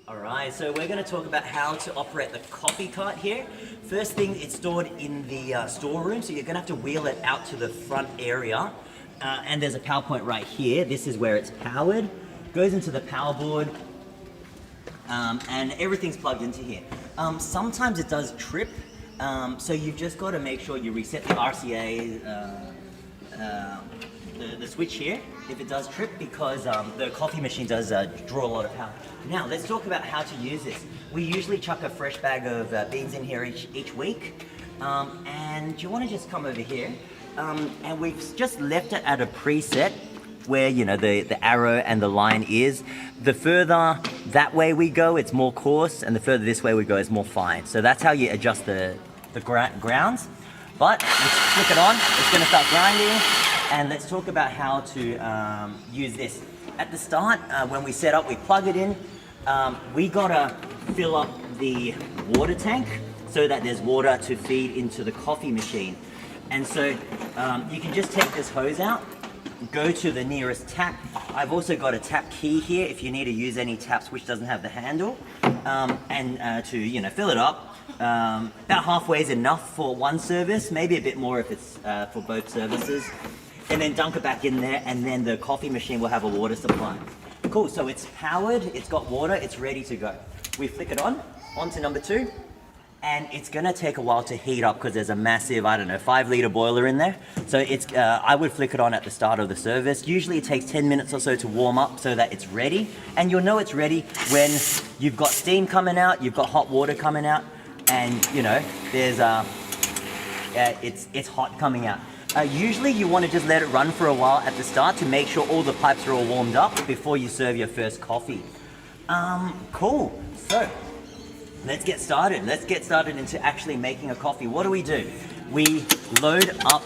Alright, so we're going to talk about how to operate the coffee cart here. First thing, it's stored in the storeroom, so you're going to have to wheel it out to the front area. And there's a power point right here. This is where it's powered. Goes into the power board, and everything's plugged into here. Sometimes it does trip, so you've just got to make sure you reset the RCA, the switch here if it does trip, because the coffee machine does draw a lot of power. Now let's talk about how to use this. We usually chuck a fresh bag of beans in here each week, and you want to just come over here, and we've just left it at a preset where, you know, the arrow and the line is. The further that way we go, it's more coarse, and the further this way we go, it's more fine. So that's how you adjust the grounds. But let's flick it on, it's going to start grinding. And let's talk about how to use this. At the start, when we set up, we plug it in. We gotta fill up the water tank so that there's water to feed into the coffee machine. And so you can just take this hose out, go to the nearest tap. I've also got a tap key here if you need to use any taps which doesn't have the handle, and to fill it up. About halfway is enough for one service, maybe a bit more if it's for both services. And then dunk it back in there, and then the coffee machine will have a water supply. Cool, so it's powered, it's got water, it's ready to go. We flick it on to number 2, and it's gonna take a while to heat up because there's a massive, 5-liter boiler in there. So it's, I would flick it on at the start of the service. Usually it takes 10 minutes or so to warm up so that it's ready. And you'll know it's ready when you've got steam coming out, you've got hot water coming out, and there's it's hot coming out. Usually you want to just let it run for a while at the start to make sure all the pipes are all warmed up before you serve your first coffee. Cool. So let's get started. Let's get started into actually making a coffee. What do? We load up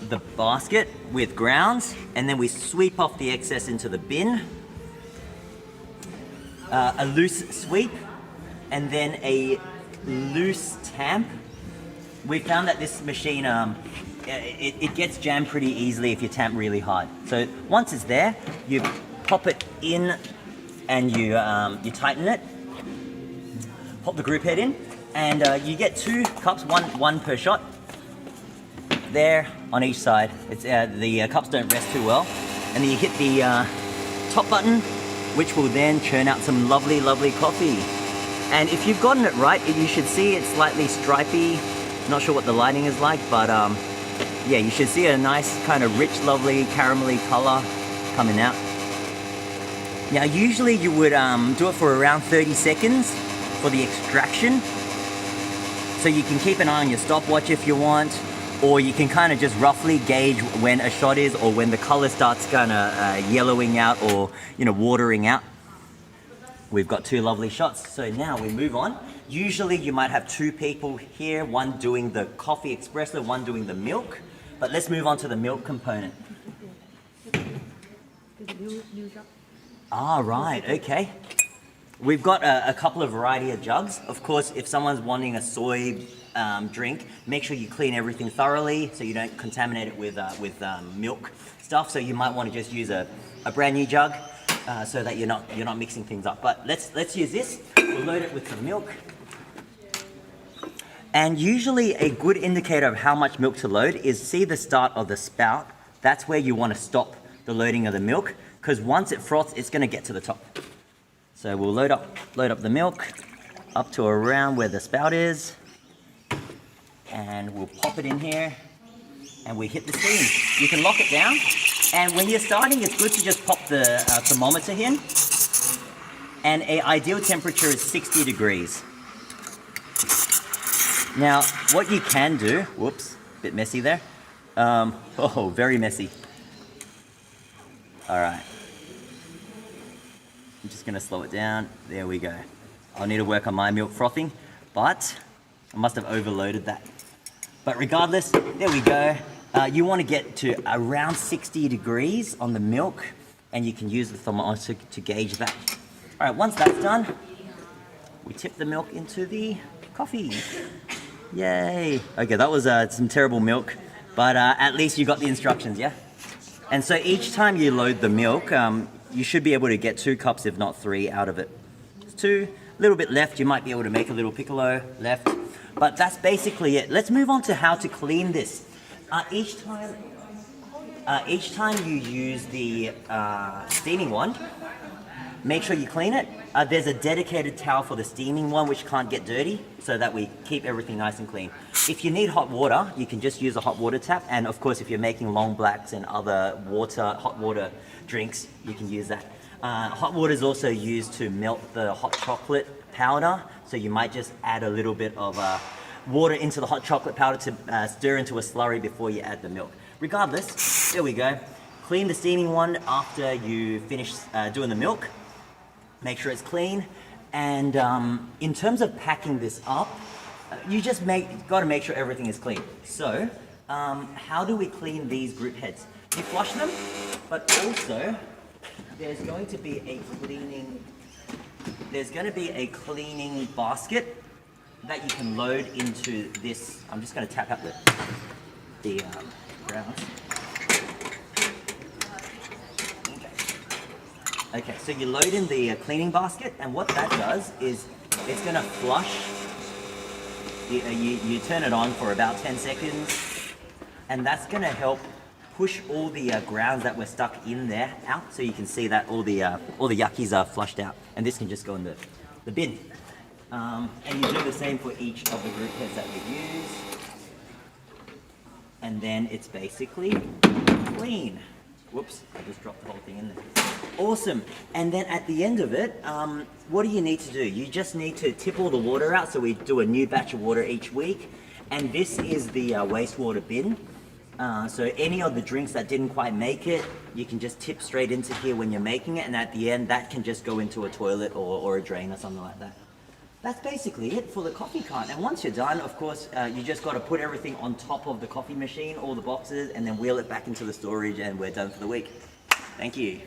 the basket with grounds, and then we sweep off the excess into the bin. A loose sweep, and then a loose tamp. We found that this machine, it gets jammed pretty easily if you tamp really hard. So once it's there, you pop it in, and you tighten it. Pop the group head in, and you get 2 cups, one per shot. There on each side. It's the cups don't rest too well, and then you hit the top button, which will then churn out some lovely, lovely coffee. And if you've gotten it right, you should see it's slightly stripy. Not sure what the lighting is like, but yeah, you should see a nice kind of rich, lovely, caramelly color coming out. Now, usually you would do it for around 30 seconds for the extraction. So you can keep an eye on your stopwatch if you want, or you can kind of just roughly gauge when a shot is, or when the color starts kind of yellowing out, or watering out. We've got 2 lovely shots. So now we move on. Usually you might have 2 people here, one doing the coffee espresso, one doing the milk. But let's move on to the milk component. Ah, right, okay. We've got a couple of variety of jugs. Of course, if someone's wanting a soy drink, make sure you clean everything thoroughly so you don't contaminate it with milk stuff. So you might want to just use a brand new jug so that you're not mixing things up. But let's use this. We'll load it with some milk. And usually a good indicator of how much milk to load is, see the start of the spout. That's where you want to stop the loading of the milk, because once it froths, it's going to get to the top. So we'll load up the milk up to around where the spout is, and we'll pop it in here, and we hit the steam. You can lock it down, and when you're starting, it's good to just pop the thermometer in, and an ideal temperature is 60 degrees. Now, what you can do, whoops, bit messy there. Oh, very messy. All right. I'm just gonna slow it down. There we go. I'll need to work on my milk frothing, but I must have overloaded that. But regardless, there we go. You want to get to around 60 degrees on the milk, and you can use the thermometer to gauge that. All right, once that's done, we tip the milk into the coffee. Yay. Okay, that was some terrible milk, but at least you got the instructions, yeah? And so each time you load the milk, you should be able to get 2 cups, if not 3, out of it. 2, a little bit left, you might be able to make a little piccolo left, but that's basically it. Let's move on to how to clean this. Each time you use the steaming one, make sure you clean it. There's a dedicated towel for the steaming one which can't get dirty, so that we keep everything nice and clean. If you need hot water, you can just use a hot water tap, and of course if you're making long blacks and other hot water drinks, you can use that. Hot water is also used to melt the hot chocolate powder, so you might just add a little bit of water into the hot chocolate powder to stir into a slurry before you add the milk. Regardless, there we go. Clean the steaming one after you finish doing the milk. Make sure it's clean. And in terms of packing this up, you just got to make sure everything is clean. So, how do we clean these group heads? You flush them, but also there's going to be a cleaning basket that you can load into this. I'm just going to tap out the grounds. Okay, so you load in the cleaning basket, and what that does is it's going to flush. You turn it on for about 10 seconds, and that's going to help push all the grounds that were stuck in there out, so you can see that all the yuckies are flushed out, and this can just go in the bin. And you do the same for each of the group heads that we use, and then it's basically clean. Whoops, I just dropped the whole thing in there. Awesome. And then at the end of it, what do you need to do? You just need to tip all the water out, so we do a new batch of water each week, and this is the wastewater bin. So any of the drinks that didn't quite make it, you can just tip straight into here when you're making it, and at the end that can just go into a toilet or a drain or something like that. That's basically it for the coffee cart. And once you're done, of course, you just got to put everything on top of the coffee machine, all the boxes, and then wheel it back into the storage, and we're done for the week. Thank you.